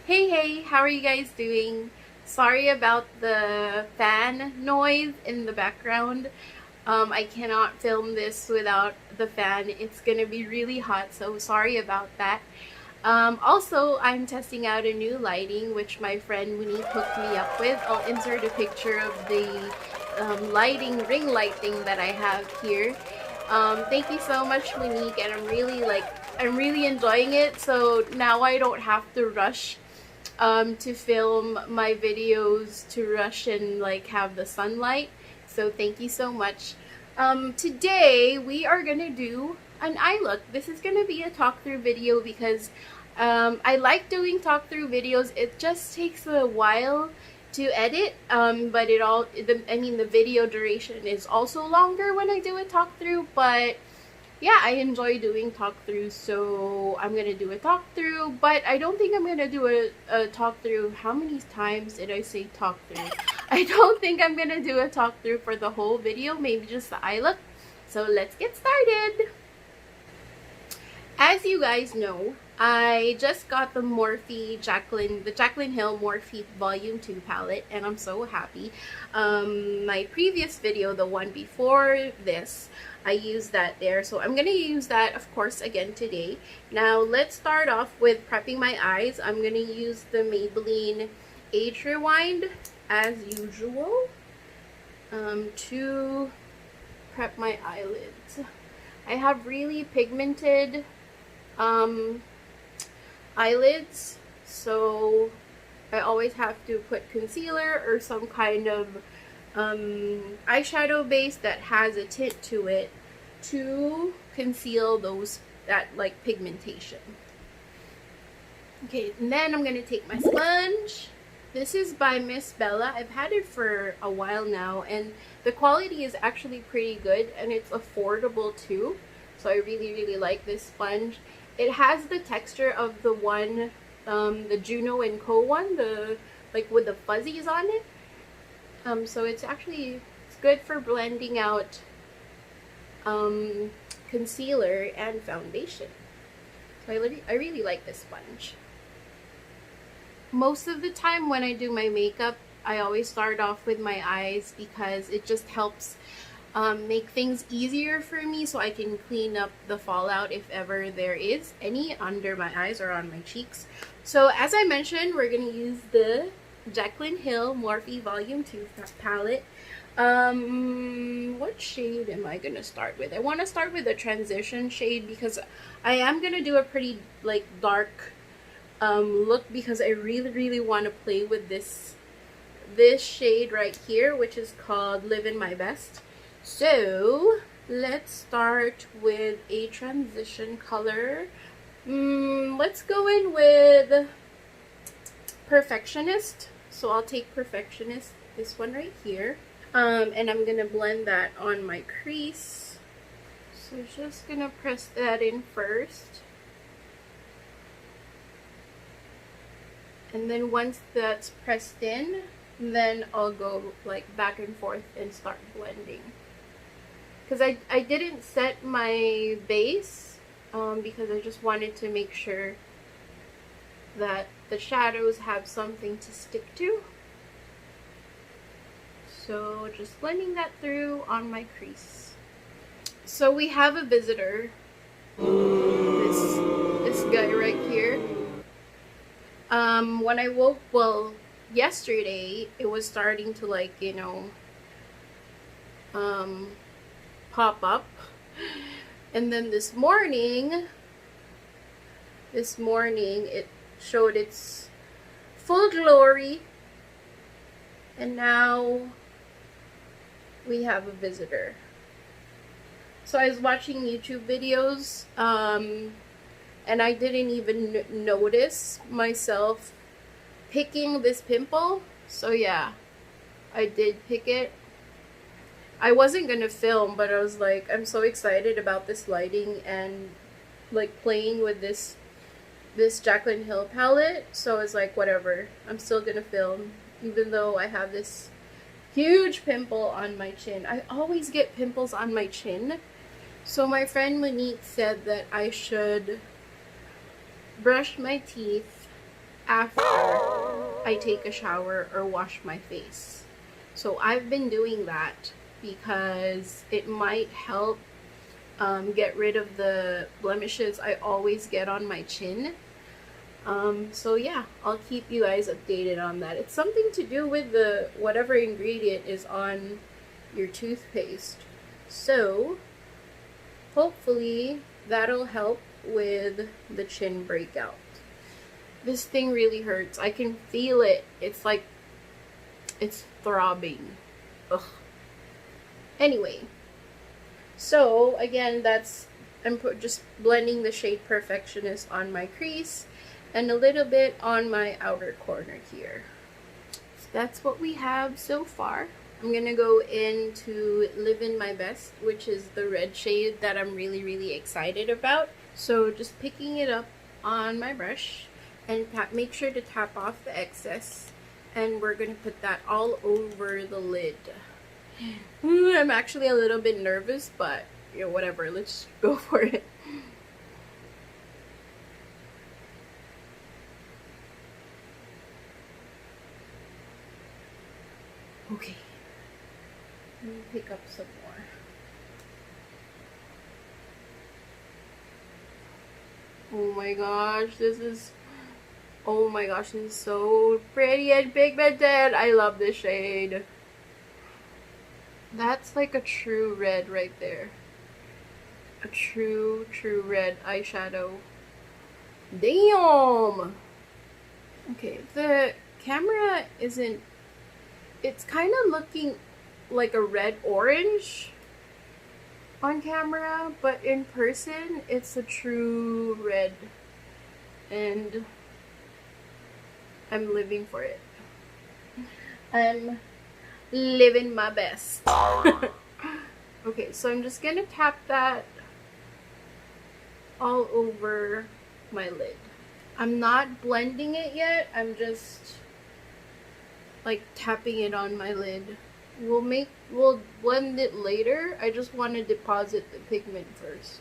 Hey, how are you guys doing? Sorry about the fan noise in the background. I cannot film this without the fan. It's gonna be really hot, so sorry about that. Also, I'm testing out a new lighting, which my friend Monique hooked me up with. I'll insert a picture of the ring lighting that I have here. Thank you so much, Monique, and I'm really enjoying it. So now I don't have to rush to film my videos, to rush and have the sunlight. So thank you so much. Today we are gonna do an eye look. This is gonna be a talk through video because I like doing talk through videos. It just takes a while to edit, but the video duration is also longer when I do a talk through, but yeah, I enjoy doing talk throughs, so I'm gonna do a talk through, but I don't think I'm gonna do a talk through. How many times did I say talk through? I don't think I'm gonna do a talk through for the whole video, maybe just the eye look. So let's get started. As you guys know, I just got the Jaclyn Hill Morphe Volume 2 palette, and I'm so happy. My previous video, the one before this, I used that there, so I'm gonna use that, of course, again today. Now let's start off with prepping my eyes. I'm gonna use the Maybelline Age Rewind as usual to prep my eyelids. I have really pigmented eyelids, so I always have to put concealer or some kind of eyeshadow base that has a tint to it to conceal that pigmentation. Okay, and then I'm gonna take my sponge. This is by Miss Bella. I've had it for a while now, and the quality is actually pretty good, and it's affordable too. So I really like this sponge. It has the texture of the one, the Juno & Co one, with the fuzzies on it. So it's good for blending out concealer and foundation. So I really like this sponge. Most of the time when I do my makeup, I always start off with my eyes because it just helps make things easier for me, so I can clean up the fallout if ever there is any under my eyes or on my cheeks. So as I mentioned, we're going to use the Jaclyn Hill Morphe Volume 2 palette. What shade am I going to start with? I want to start with a transition shade because I am going to do a pretty dark look, because I really want to play with this shade right here, which is called Livin My Best. So let's start with a transition color. Let's go in with Perfectionist. So I'll take Perfectionist, this one right here, and I'm gonna blend that on my crease. So just gonna press that in first, and then once that's pressed in, then I'll go back and forth and start blending. Because I didn't set my base because I just wanted to make sure that the shadows have something to stick to. So just blending that through on my crease. So we have a visitor. This guy right here. When I woke, yesterday, it was starting to pop up, and then this morning it showed its full glory, and now we have a visitor. So I was watching YouTube videos, and I didn't even notice myself picking this pimple. So yeah, I did pick it. I wasn't gonna film, but I was like, I'm so excited about this lighting and playing with this Jaclyn Hill palette. So it's like, whatever, I'm still gonna film, even though I have this huge pimple on my chin. I always get pimples on my chin. So my friend Monique said that I should brush my teeth after I take a shower or wash my face. So I've been doing that because it might help get rid of the blemishes I always get on my chin. So yeah, I'll keep you guys updated on that. It's something to do with the whatever ingredient is on your toothpaste. So hopefully that'll help with the chin breakout. This thing really hurts. I can feel it. It's like it's throbbing. Ugh. Anyway, so again, I'm just blending the shade Perfectionist on my crease and a little bit on my outer corner here. So that's what we have so far. I'm gonna go into Livin My Best, which is the red shade that I'm really excited about. So just picking it up on my brush and make sure to tap off the excess, and we're gonna put that all over the lid. I'm actually a little bit nervous, but you know, whatever, let's go for it. Okay, let me pick up some more. Oh my gosh, this is so pretty and pigmented. I love this shade. That's like a true red right there. A true red eyeshadow. Damn! Okay, the camera isn't... It's kind of looking like a red-orange on camera, but in person, it's a true red. And I'm living for it. I'm living my best. Okay, so I'm just gonna tap that all over my lid. I'm not blending it yet. I'm just like tapping it on my lid. We'll blend it later. I just want to deposit the pigment first.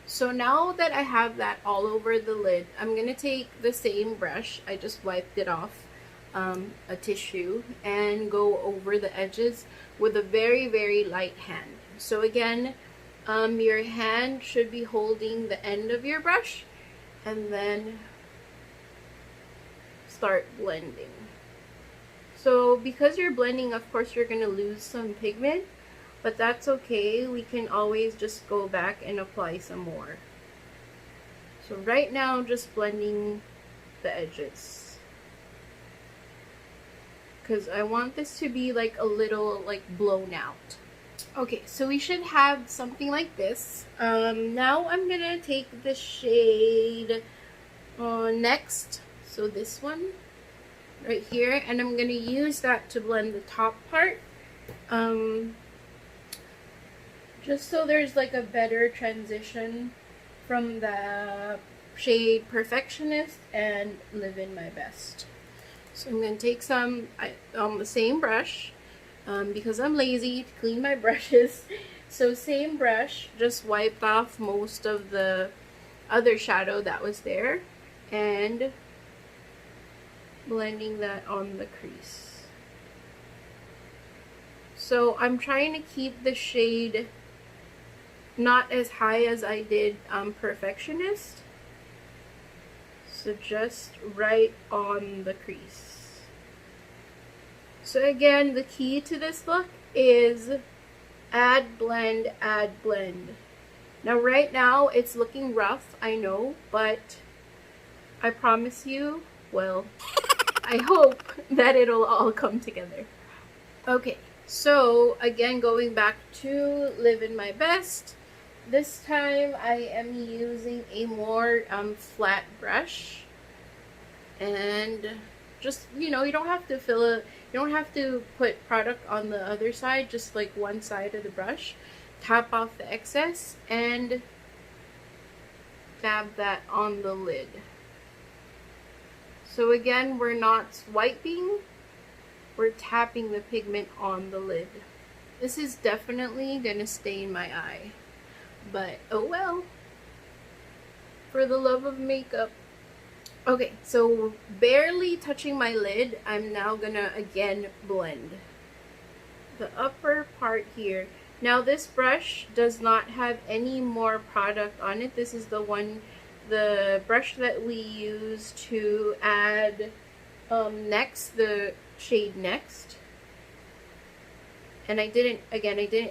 So now that I have that all over the lid, I'm gonna take the same brush. I just wiped it off a tissue and go over the edges with a very light hand. So again, your hand should be holding the end of your brush and then start blending. So because you're blending, of course you're gonna lose some pigment, but that's okay. We can always just go back and apply some more. So right now, just blending the edges, because I want this to be like a little like blown out. Okay, so we should have something like this. Now I'm gonna take the shade Next, so this one right here, and I'm gonna use that to blend the top part, just so there's like a better transition from the shade Perfectionist and Livin My Best. So I'm going to take some on the same brush, because I'm lazy to clean my brushes. So same brush, just wiped off most of the other shadow that was there and blending that on the crease. So I'm trying to keep the shade not as high as I did Perfectionist. So just right on the crease. So again, the key to this look is add, blend, add, blend. Now right now it's looking rough, I know, but I promise you, well, I hope that it'll all come together. Okay, so again, going back to Livin My Best, this time I am using a more flat brush, and just, you know, you don't have to you don't have to put product on the other side, just like one side of the brush. Tap off the excess and dab that on the lid. So again, we're not swiping, we're tapping the pigment on the lid. This is definitely gonna stain my eye, but oh well. For the love of makeup, Okay, so barely touching my lid, I'm now gonna again blend the upper part here. Now this brush does not have any more product on it. This is the brush that we use to add Next, the shade Next. And I didn't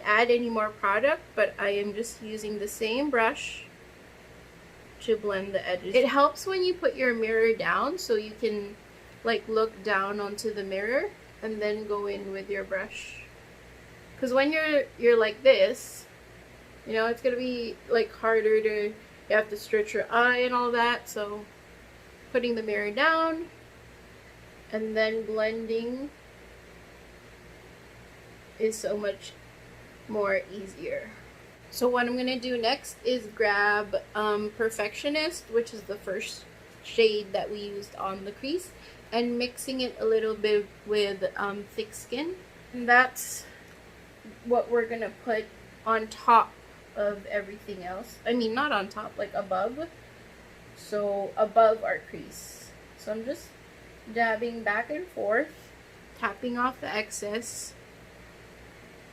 add any more product, but I am just using the same brush to blend the edges. It helps when you put your mirror down so you can like look down onto the mirror and then go in with your brush. Because when you're like this, you know, it's gonna be like harder to, you have to stretch your eye and all that. So putting the mirror down and then blending is so much more easier. So what I'm gonna do next is grab Perfectionist, which is the first shade that we used on the crease, and mixing it a little bit with Thick Skin. And that's what we're gonna put on top of everything else. I mean, not on top, like above. So above our crease. So I'm just dabbing back and forth, tapping off the excess,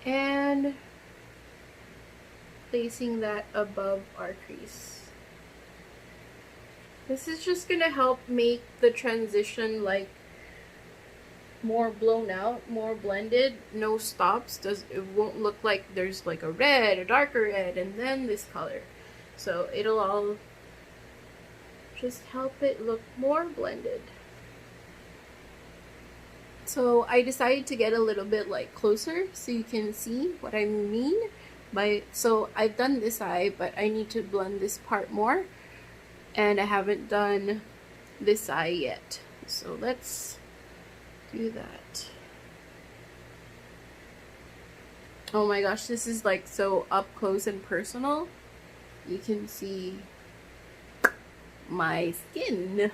and placing that above our crease. This is just gonna help make the transition like more blown out, more blended, no stops. It won't look like there's like a red, a darker red, and then this color. So it'll all just help it look more blended. So I decided to get a little bit like closer so you can see what I mean. So I've done this eye, but I need to blend this part more, and I haven't done this eye yet. So let's do that. Oh my gosh, this is like so up close and personal. You can see my skin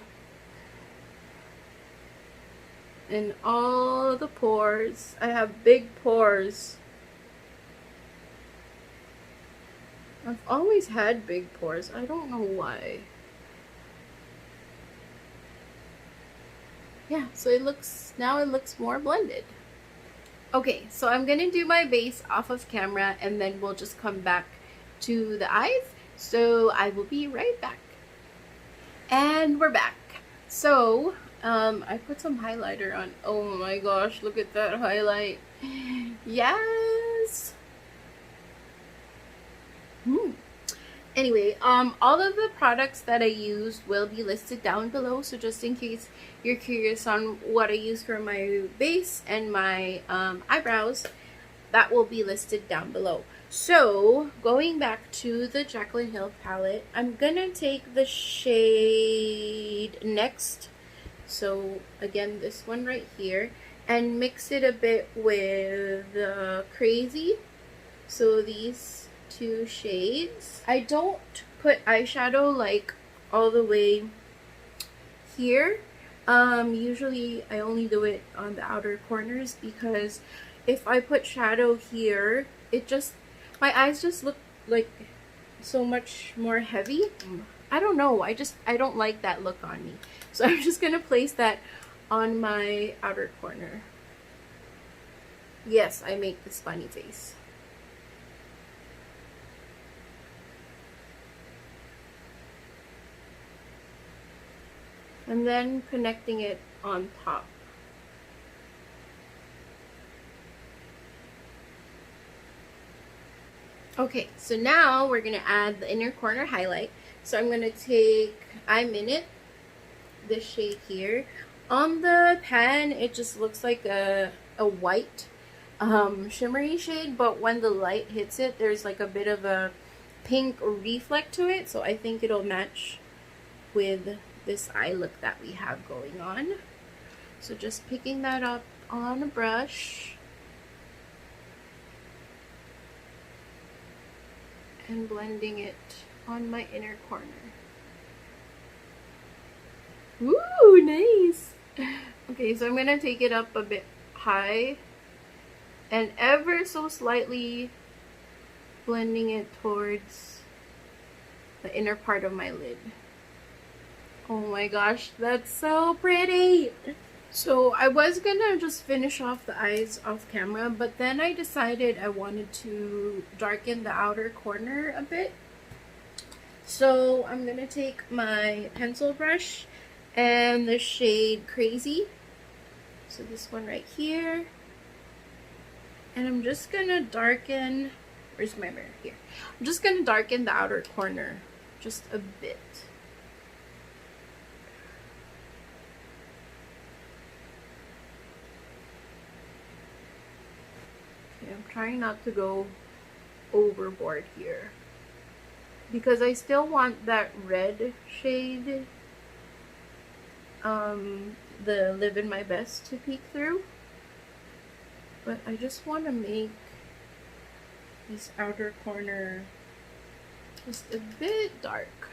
and all the pores. I have big pores. I've always had big pores. I don't know why. Yeah, so now it looks more blended. Okay, so I'm gonna do my base off of camera and then we'll just come back to the eyes. So I will be right back. And we're back. So I put some highlighter on. Oh my gosh, look at that highlight. Yes. Anyway, all of the products that I used will be listed down below. So just in case you're curious on what I use for my base and my eyebrows, that will be listed down below. So going back to the Jaclyn Hill palette, I'm gonna take the shade Next. So again, this one right here, and mix it a bit with Crazy. So these two shades. I don't put eyeshadow like all the way here. Usually I only do it on the outer corners, because if I put shadow here, my eyes just look like so much more heavy. I don't know, I don't like that look on me. So I'm just gonna place that on my outer corner. Yes, I make this funny face. And then connecting it on top. Okay, so now we're gonna add the inner corner highlight. So I'm gonna take I'm In It, this shade here. On the pan, it just looks like a white shimmery shade, but when the light hits it, there's like a bit of a pink reflect to it. So I think it'll match with this eye look that we have going on. So just picking that up on a brush and blending it on my inner corner. Ooh, nice! Okay, so I'm gonna take it up a bit high and ever so slightly blending it towards the inner part of my lid. Oh my gosh, that's so pretty. So I was gonna just finish off the eyes off camera, but then I decided I wanted to darken the outer corner a bit. So I'm gonna take my pencil brush and the shade Crazy. So this one right here. And I'm just gonna darken, where's my mirror? Here. I'm just gonna darken the outer corner just a bit. Okay, I'm trying not to go overboard here, because I still want that red shade, the Livin My Best, to peek through. But I just want to make this outer corner just a bit dark.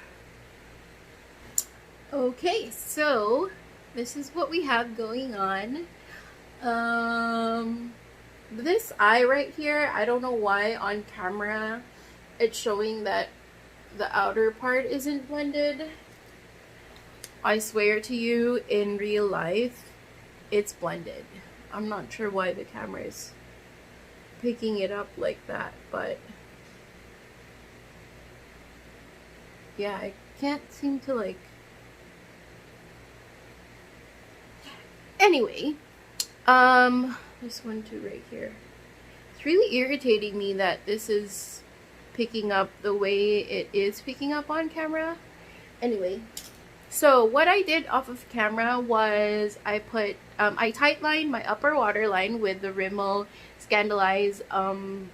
Okay, so this is what we have going on. This eye right here, I don't know why on camera it's showing that the outer part isn't blended. I swear to you, in real life, it's blended. I'm not sure why the camera is picking it up like that, but yeah, I can't seem to like... Anyway, this one too right here. It's really irritating me that this is picking up the way it is picking up on camera. Anyway, so what I did off of camera was I put, I tightlined my upper waterline with the Rimmel Scandalize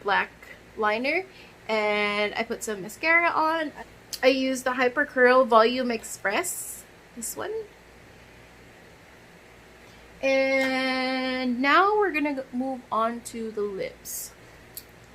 black liner, and I put some mascara on. I used the Hyper Curl Volume Express, this one. And now we're gonna move on to the lips.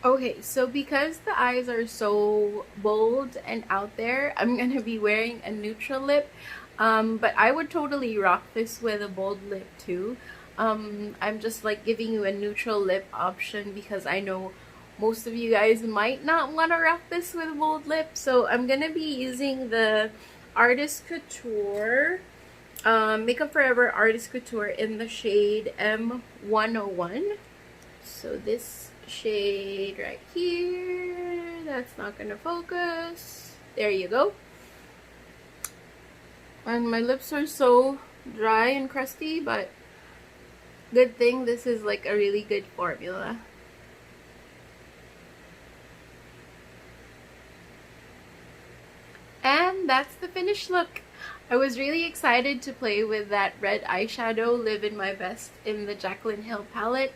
Okay, so because the eyes are so bold and out there, I'm gonna be wearing a neutral lip. But I would totally rock this with a bold lip too. I'm just like giving you a neutral lip option because I know most of you guys might not want to rock this with a bold lip. So I'm gonna be using the Artist Couture Makeup Forever Artist Couture in the shade M101. So this shade right here, that's not gonna focus. There you go. And my lips are so dry and crusty, but good thing this is like a really good formula. And that's the finished look. I was really excited to play with that red eyeshadow, Livin My Best, in the Jaclyn Hill palette,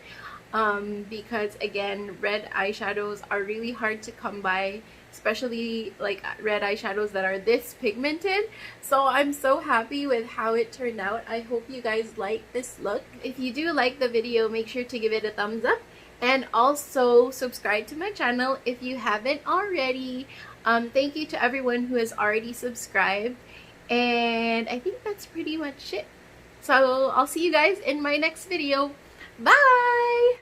because again, red eyeshadows are really hard to come by, especially like red eyeshadows that are this pigmented. So I'm so happy with how it turned out. I hope you guys like this look. If you do like the video, make sure to give it a thumbs up, and also subscribe to my channel if you haven't already. Thank you to everyone who has already subscribed, and I think that's pretty much it. So I'll see you guys in my next video. Bye!